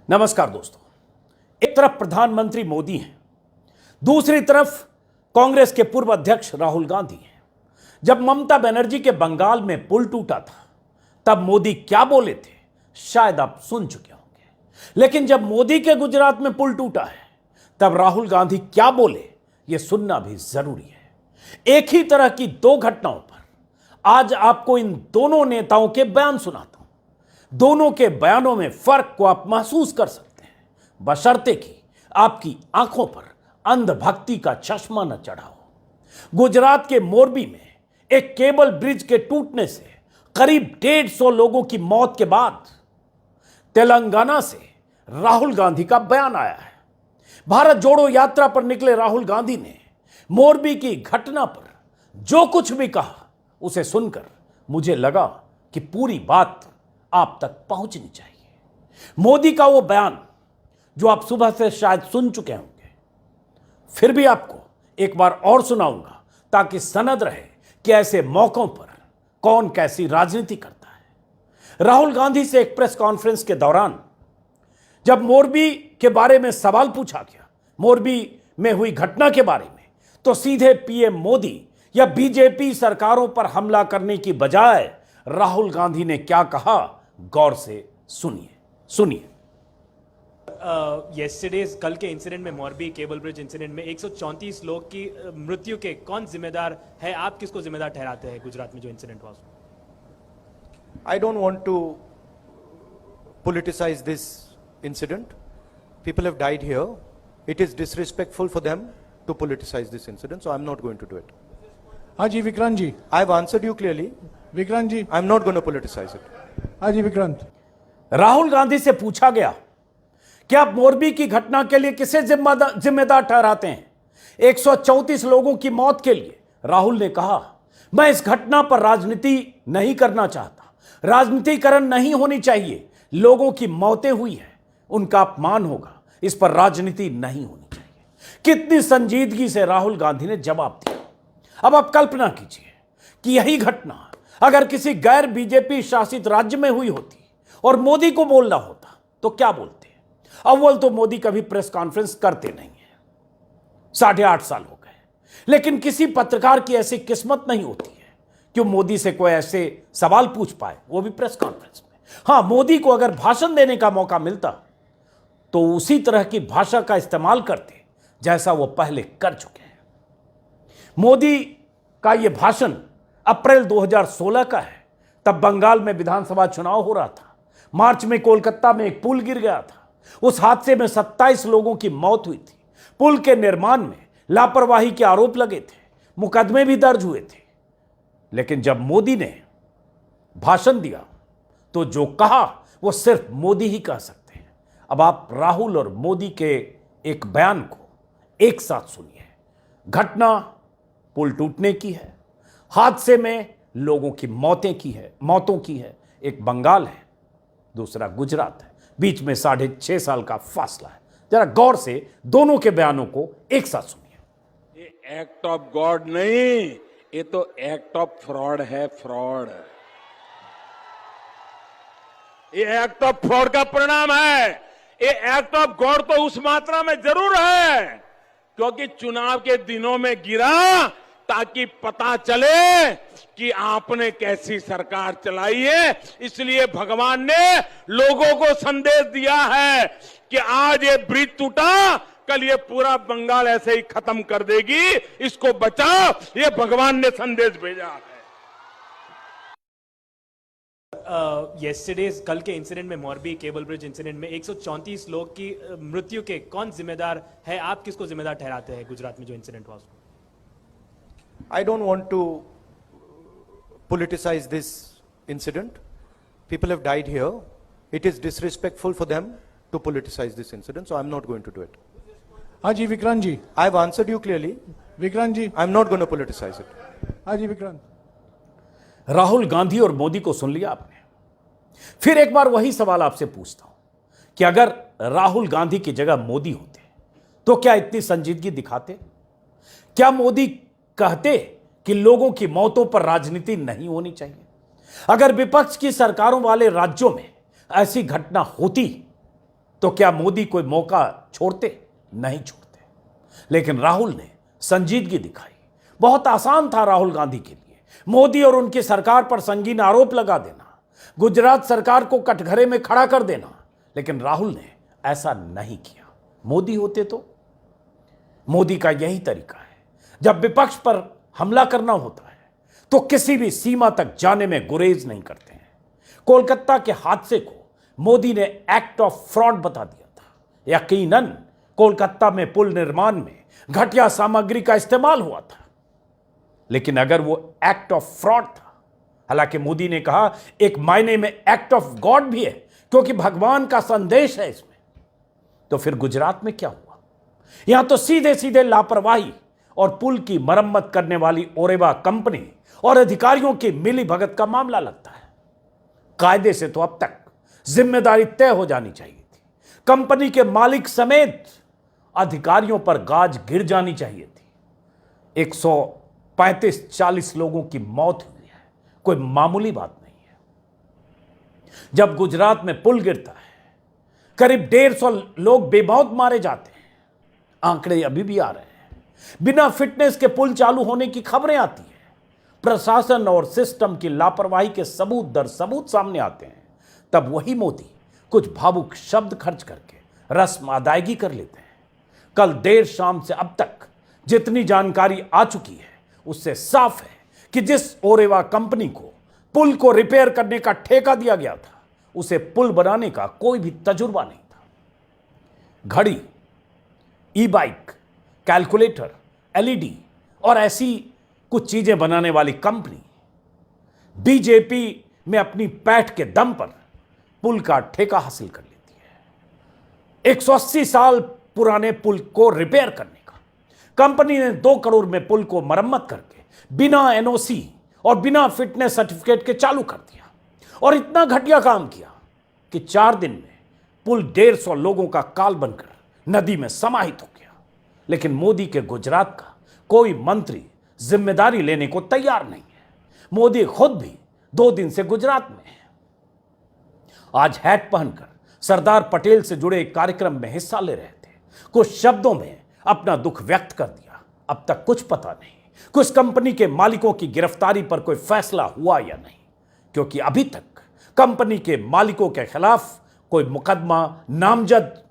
नमस्कार दोस्तों। एक तरफ प्रधानमंत्री मोदी हैं, दूसरी तरफ कांग्रेस के पूर्व अध्यक्ष राहुल गांधी हैं। जब ममता बनर्जी के बंगाल में पुल टूटा था तब मोदी क्या बोले थे शायद आप सुन चुके होंगे, लेकिन जब मोदी के गुजरात में पुल टूटा है तब राहुल गांधी क्या बोले यह सुनना भी जरूरी है। एक ही तरह की दो घटनाओं पर आज आपको इन दोनों नेताओं के बयान सुनाता हूं। दोनों के बयानों में फर्क को आप महसूस कर सकते हैं, बशर्ते कि आपकी आंखों पर अंधभक्ति का चश्मा न चढ़ा हो। गुजरात के मोरबी में एक केबल ब्रिज के टूटने से करीब 150 लोगों की मौत के बाद तेलंगाना से राहुल गांधी का बयान आया है। भारत जोड़ो यात्रा पर निकले राहुल गांधी ने मोरबी की घटना पर जो कुछ भी कहा उसे सुनकर मुझे लगा कि पूरी बात आप तक पहुंचनी चाहिए। मोदी का वो बयान जो आप सुबह से शायद सुन चुके होंगे, फिर भी आपको एक बार और सुनाऊंगा ताकि सनद रहे कि ऐसे मौकों पर कौन कैसी राजनीति करता है। राहुल गांधी से एक प्रेस कॉन्फ्रेंस के दौरान जब मोरबी के बारे में सवाल पूछा गया, मोरबी में हुई घटना के बारे में, तो सीधे पीएम मोदी या बीजेपी सरकारों पर हमला करने की बजाय राहुल गांधी ने क्या कहा, गौर से सुनिए। कल के इंसिडेंट में, मोरबी केबल ब्रिज इंसिडेंट में 134 लोग की मृत्यु के कौन जिम्मेदार है? आप किसको जिम्मेदार ठहराते हैं गुजरात में जो इंसिडेंट हुआ? I don't want to politicize this incident. People have died here. It is disrespectful for them to politicize this incident, so I'm not going to do it. Haji Vikrant ji. I've answered you clearly. Vikrant ji. I'm not going to politicize it. हाजी विक्रांत। राहुल गांधी से पूछा गया कि आप मोरबी की घटना के लिए किसे जिम्मेदार ठहराते हैं। 134 लोगों की मौत के लिए राहुल ने कहा, मैं इस घटना पर राजनीति नहीं करना चाहता, राजनीतिकरण नहीं होनी चाहिए। लोगों की मौतें हुई है, उनका अपमान होगा, इस पर राजनीति नहीं होनी चाहिए। कितनी संजीदगी से राहुल गांधी ने जवाब दिया। अब आप कल्पना कीजिए कि यही घटना अगर किसी गैर बीजेपी शासित राज्य में हुई होती और मोदी को बोलना होता तो क्या बोलते? अव्वल तो मोदी कभी प्रेस कॉन्फ्रेंस करते नहीं है, 8.5 साल हो गए, लेकिन किसी पत्रकार की ऐसी किस्मत नहीं होती है कि मोदी से कोई ऐसे सवाल पूछ पाए, वो भी प्रेस कॉन्फ्रेंस में। हां, मोदी को अगर भाषण देने का मौका मिलता तो उसी तरह की भाषा का इस्तेमाल करते जैसा वो पहले कर चुके हैं। मोदी का यह भाषण अप्रैल 2016 का है। तब बंगाल में विधानसभा चुनाव हो रहा था। मार्च में कोलकाता में एक पुल गिर गया था। उस हादसे में 27 लोगों की मौत हुई थी। पुल के निर्माण में लापरवाही के आरोप लगे थे, मुकदमे भी दर्ज हुए थे। लेकिन जब मोदी ने भाषण दिया तो जो कहा वो सिर्फ मोदी ही कह सकते हैं। अब आप राहुल और मोदी के एक बयान को एक साथ सुनिए। घटना पुल टूटने की है, हादसे में लोगों की मौतों की है। एक बंगाल है, दूसरा गुजरात है, बीच में 6.5 साल का फासला है। जरा गौर से दोनों के बयानों को एक साथ सुनिए। ये एक्ट ऑफ गॉड नहीं, ये तो एक्ट ऑफ फ्रॉड है। फ्रॉड, ये एक्ट ऑफ फ्रॉड का परिणाम है। ये एक्ट ऑफ गॉड तो उस मात्रा में जरूर है क्योंकि चुनाव के दिनों में गिरा ताकि पता चले कि आपने कैसी सरकार चलाई है। इसलिए भगवान ने लोगों को संदेश दिया है कि आज ये ब्रिज टूटा, कल ये पूरा बंगाल ऐसे ही खत्म कर देगी, इसको बचाओ। ये भगवान ने संदेश भेजा है। कल के इंसिडेंट में, मोरबी केबल ब्रिज इंसिडेंट में 134 लोग की मृत्यु के कौन जिम्मेदार है? आप किसको जिम्मेदार ठहराते हैं गुजरात में जो इंसिडेंट हुआ? I don't want to politicize this incident. People have died here. It is disrespectful for them to politicize this incident, so I'm not going to do it. Haji Vikrant ji. I've answered you clearly. Vikrant ji. I'm not going to politicize it. हाजी विक्रांत। राहुल गांधी और मोदी को सुन लिया आपने। फिर एक बार वही सवाल आपसे पूछता हूं कि अगर राहुल गांधी की जगह मोदी होते तो क्या इतनी संजीदगी दिखाते? क्या मोदी कहते कि लोगों की मौतों पर राजनीति नहीं होनी चाहिए? अगर विपक्ष की सरकारों वाले राज्यों में ऐसी घटना होती तो क्या मोदी कोई मौका छोड़ते? नहीं छोड़ते। लेकिन राहुल ने संजीदगी दिखाई। बहुत आसान था राहुल गांधी के लिए मोदी और उनकी सरकार पर संगीन आरोप लगा देना, गुजरात सरकार को कटघरे में खड़ा कर देना, लेकिन राहुल ने ऐसा नहीं किया। मोदी होते तो? मोदी का यही तरीका है, जब विपक्ष पर हमला करना होता है तो किसी भी सीमा तक जाने में गुरेज नहीं करते हैं। कोलकाता के हादसे को मोदी ने एक्ट ऑफ फ्रॉड बता दिया था। यकीनन कोलकाता में पुल निर्माण में घटिया सामग्री का इस्तेमाल हुआ था, लेकिन अगर वो एक्ट ऑफ फ्रॉड था, हालांकि मोदी ने कहा एक मायने में एक्ट ऑफ गॉड भी है क्योंकि भगवान का संदेश है इसमें, तो फिर गुजरात में क्या हुआ? यहां तो सीधे सीधे लापरवाही और पुल की मरम्मत करने वाली ओरेवा कंपनी और अधिकारियों की मिली भगत का मामला लगता है। कायदे से तो अब तक जिम्मेदारी तय हो जानी चाहिए थी। कंपनी के मालिक समेत अधिकारियों पर गाज गिर जानी चाहिए थी। 135-40 लोगों की मौत हुई है, कोई मामूली बात नहीं है। जब गुजरात में पुल गिरता है, करीब 150 लोग बेमौत मारे जाते हैं। आंकड़े अभी भी आ रहे हैं। बिना फिटनेस के पुल चालू होने की खबरें आती हैं। प्रशासन और सिस्टम की लापरवाही के सबूत दर सबूत सामने आते हैं। तब वही मोदी कुछ भावुक शब्द खर्च करके रस्म अदायगी कर लेते हैं। कल देर शाम से अब तक जितनी जानकारी आ चुकी है उससे साफ है कि जिस ओरेवा कंपनी को पुल को रिपेयर करने का ठेका दिया गया था, उसे पुल बनाने का कोई भी तजुर्बा नहीं था। घड़ी, ई बाइक, कैलकुलेटर, एलईडी और ऐसी कुछ चीजें बनाने वाली कंपनी बीजेपी में अपनी पैठ के दम पर पुल का ठेका हासिल कर लेती है। 180 साल पुराने पुल को रिपेयर करने का कंपनी ने 2 करोड़ में पुल को मरम्मत करके बिना एनओसी और बिना फिटनेस सर्टिफिकेट के चालू कर दिया, और इतना घटिया काम किया कि 4 दिन में पुल 150 लोगों का काल बनकर नदी में समाहित हो गया। लेकिन मोदी के गुजरात का कोई मंत्री जिम्मेदारी लेने को तैयार नहीं है। मोदी खुद भी 2 दिन से गुजरात में है। आज हैट पहनकर सरदार पटेल से जुड़े एक कार्यक्रम में हिस्सा ले रहे थे। कुछ शब्दों में अपना दुख व्यक्त कर दिया। अब तक कुछ पता नहीं कुछ कंपनी के मालिकों की गिरफ्तारी पर कोई फैसला हुआ या नहीं, क्योंकि अभी तक कंपनी के मालिकों के खिलाफ कोई मुकदमा नामजद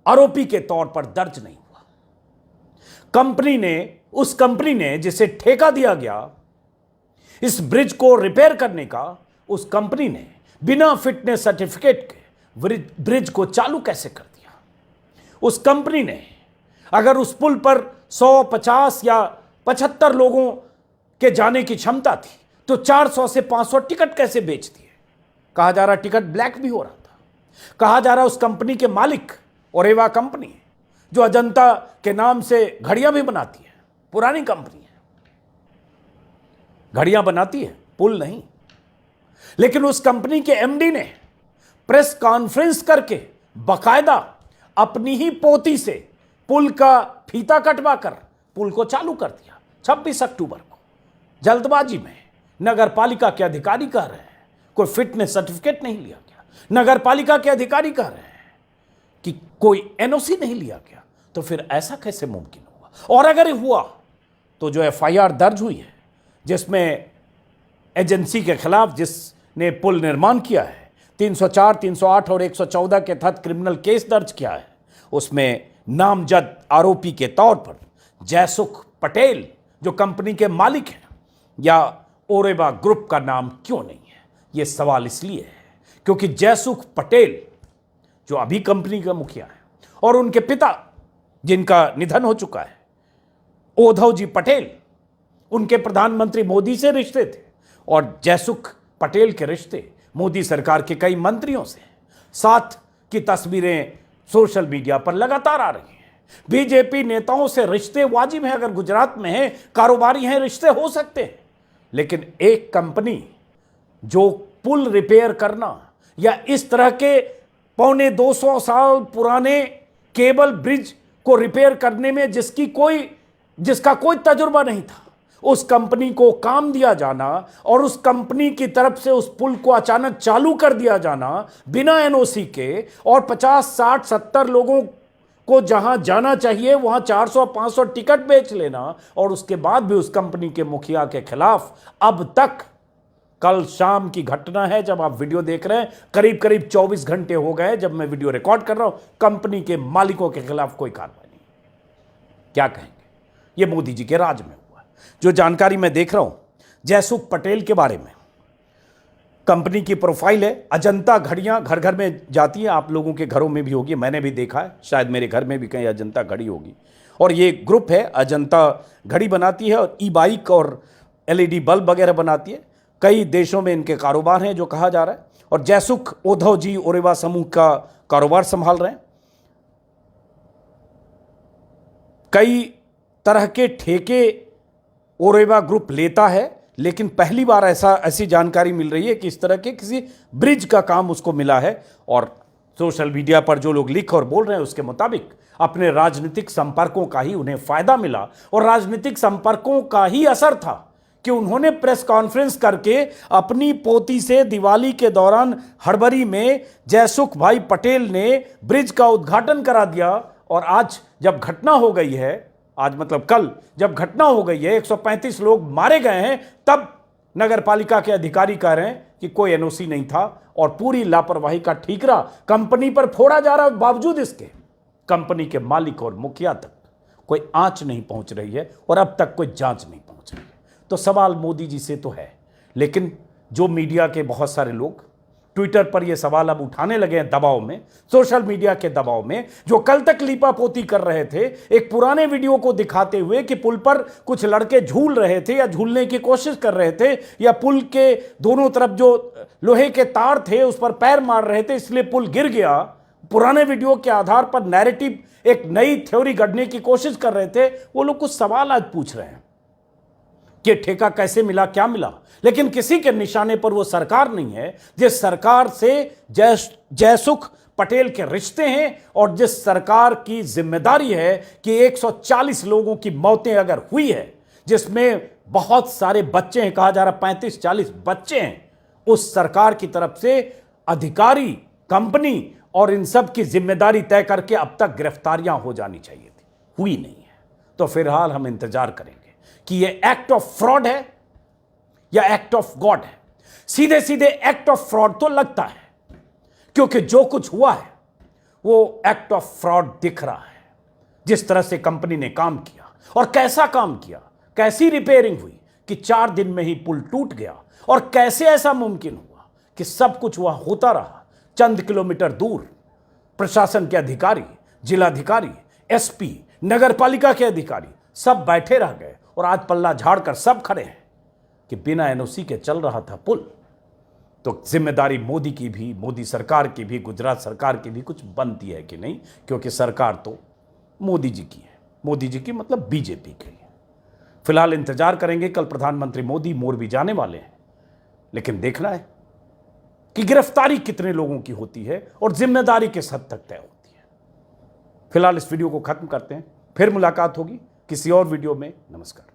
आरोपी के तौर पर दर्ज नहीं हुआ। उस कंपनी ने जिसे ठेका दिया गया इस ब्रिज को रिपेयर करने का, उस कंपनी ने बिना फिटनेस सर्टिफिकेट के ब्रिज को चालू कैसे कर दिया? उस कंपनी ने अगर उस पुल पर 100, 50 या 75 लोगों के जाने की क्षमता थी तो 400 से 500 टिकट कैसे बेच दिए? कहा जा रहा टिकट ब्लैक भी हो रहा था। कहा जा रहा उस कंपनी के मालिक ओरेवा कंपनी है जो अजंता के नाम से घड़ियां भी बनाती है, पुरानी कंपनी है, घड़ियां बनाती है, पुल नहीं। लेकिन उस कंपनी के एमडी ने प्रेस कॉन्फ्रेंस करके बकायदा अपनी ही पोती से पुल का फीता कटवा कर पुल को चालू कर दिया 26 अक्टूबर को। जल्दबाजी में नगर पालिका के अधिकारी कह रहे हैं कोई फिटनेस सर्टिफिकेट नहीं लिया गया। नगर पालिका के अधिकारी कह रहे हैं कि कोई एनओसी नहीं लिया गया। तो फिर ऐसा कैसे मुमकिन हुआ? और अगर हुआ तो जो एफआईआर दर्ज हुई है जिसमें एजेंसी के खिलाफ जिसने पुल निर्माण किया है 304, 308 और 114 के तहत क्रिमिनल केस दर्ज किया है, उसमें नामजद आरोपी के तौर पर जयसुख पटेल जो कंपनी के मालिक हैं या ओरेवा ग्रुप का नाम क्यों नहीं है? यह सवाल इसलिए है क्योंकि जयसुख पटेल जो अभी कंपनी का मुखिया है और उनके पिता जिनका निधन हो चुका है उद्धव जी पटेल, उनके प्रधानमंत्री मोदी से रिश्ते थे और जयसुख पटेल के रिश्ते मोदी सरकार के कई मंत्रियों से। साथ की तस्वीरें सोशल मीडिया पर लगातार आ रही हैं। बीजेपी नेताओं से रिश्ते वाजिब हैं, अगर गुजरात में हैं, कारोबारी हैं, रिश्ते हो सकते हैं। लेकिन एक कंपनी जो पुल रिपेयर करना या इस तरह के 250 साल पुराने केबल ब्रिज को रिपेयर करने में जिसका कोई तजुर्बा नहीं था, उस कंपनी को काम दिया जाना और उस कंपनी की तरफ से उस पुल को अचानक चालू कर दिया जाना बिना एनओसी के, और 50, 60, 70 लोगों को जहां जाना चाहिए वहां 400, 500 टिकट बेच लेना, और उसके बाद भी उस कंपनी के मुखिया के खिलाफ अब तक, कल शाम की घटना है जब आप वीडियो देख रहे हैं, करीब करीब 24 घंटे हो गए जब मैं वीडियो रिकॉर्ड कर रहा हूं, कंपनी के मालिकों के खिलाफ कोई कार्रवाई नहीं। क्या कहेंगे? यह मोदी जी के राज में हुआ। जो जानकारी मैं देख रहा हूं जयसुख पटेल के बारे में, कंपनी की प्रोफाइल है, अजंता घड़ियां घर घर में जाती हैं, आप लोगों के घरों में भी होगी, मैंने भी देखा है, शायद मेरे घर में भी कहीं अजंता घड़ी होगी। और ये ग्रुप है, अजंता घड़ी बनाती है और ई बाइक और LED बल्ब वगैरह बनाती है। कई देशों में इनके कारोबार हैं जो कहा जा रहा है, और जयसुख उद्धव जी ओरेवा समूह का कारोबार संभाल रहे हैं। कई तरह के ठेके ओरेवा ग्रुप लेता है, लेकिन पहली बार ऐसी जानकारी मिल रही है कि इस तरह के किसी ब्रिज का काम उसको मिला है। और सोशल मीडिया पर जो लोग लिख और बोल रहे हैं उसके मुताबिक अपने राजनीतिक संपर्कों का ही उन्हें फायदा मिला, और राजनीतिक संपर्कों का ही असर था कि उन्होंने प्रेस कॉन्फ्रेंस करके अपनी पोती से दिवाली के दौरान हड़बड़ी में जयसुख भाई पटेल ने ब्रिज का उद्घाटन करा दिया। और आज जब घटना हो गई है, आज मतलब कल जब घटना हो गई है, 135 लोग मारे गए हैं, तब नगर पालिका के अधिकारी कह रहे हैं कि कोई एनओसी नहीं था और पूरी लापरवाही का ठीकरा कंपनी पर फोड़ा जा रहा है। बावजूद इसके कंपनी के मालिक और मुखिया तक कोई आंच नहीं पहुंच रही है और अब तक कोई जांच नहीं पहुंच रही है। तो सवाल मोदी जी से तो है, लेकिन जो मीडिया के बहुत सारे लोग ट्विटर पर यह सवाल अब उठाने लगे हैं दबाव में, सोशल मीडिया के दबाव में, जो कल तक लीपापोती कर रहे थे एक पुराने वीडियो को दिखाते हुए कि पुल पर कुछ लड़के झूल रहे थे या झूलने की कोशिश कर रहे थे, या पुल के दोनों तरफ जो लोहे के तार थे उस पर पैर मार रहे थे इसलिए पुल गिर गया। पुराने वीडियो के आधार पर नैरेटिव, एक नई थ्योरी गढ़ने की कोशिश कर रहे थे। वो लोग कुछ सवाल आज पूछ रहे हैं कि ठेका कैसे मिला, क्या मिला, लेकिन किसी के निशाने पर वो सरकार नहीं है जिस सरकार से जयसुख पटेल के रिश्ते हैं, और जिस सरकार की जिम्मेदारी है कि 140 लोगों की मौतें अगर हुई है, जिसमें बहुत सारे बच्चे हैं, कहा जा रहा 35-40 बच्चे हैं, उस सरकार की तरफ से अधिकारी, कंपनी और इन सब की जिम्मेदारी तय करके अब तक गिरफ्तारियां हो जानी चाहिए थी, हुई नहीं है। तो फिलहाल हम इंतजार करेंगे कि यह एक्ट ऑफ फ्रॉड है या एक्ट ऑफ गॉड है। सीधे सीधे एक्ट ऑफ फ्रॉड तो लगता है, क्योंकि जो कुछ हुआ है वो एक्ट ऑफ फ्रॉड दिख रहा है। जिस तरह से कंपनी ने काम किया और कैसा काम किया, कैसी रिपेयरिंग हुई कि 4 दिन में ही पुल टूट गया, और कैसे ऐसा मुमकिन हुआ कि सब कुछ वहां होता रहा। चंद किलोमीटर दूर प्रशासन के अधिकारी, जिलाधिकारी, SP, नगर पालिका के अधिकारी सब बैठे रह गए, और आज पल्ला झाड़कर सब खड़े हैं कि बिना एनओसी के चल रहा था पुल। तो जिम्मेदारी मोदी की भी, मोदी सरकार की भी, गुजरात सरकार की भी कुछ बनती है कि नहीं, क्योंकि सरकार तो मोदी जी की है। मोदी जी की मतलब बीजेपी की है। फिलहाल इंतजार करेंगे, कल प्रधानमंत्री मोदी मोरबी जाने वाले हैं, लेकिन देखना है कि गिरफ्तारी कितने लोगों की होती है और जिम्मेदारी किस हद तक तय होती है। फिलहाल इस वीडियो को खत्म करते हैं, फिर मुलाकात होगी किसी और वीडियो में। नमस्कार।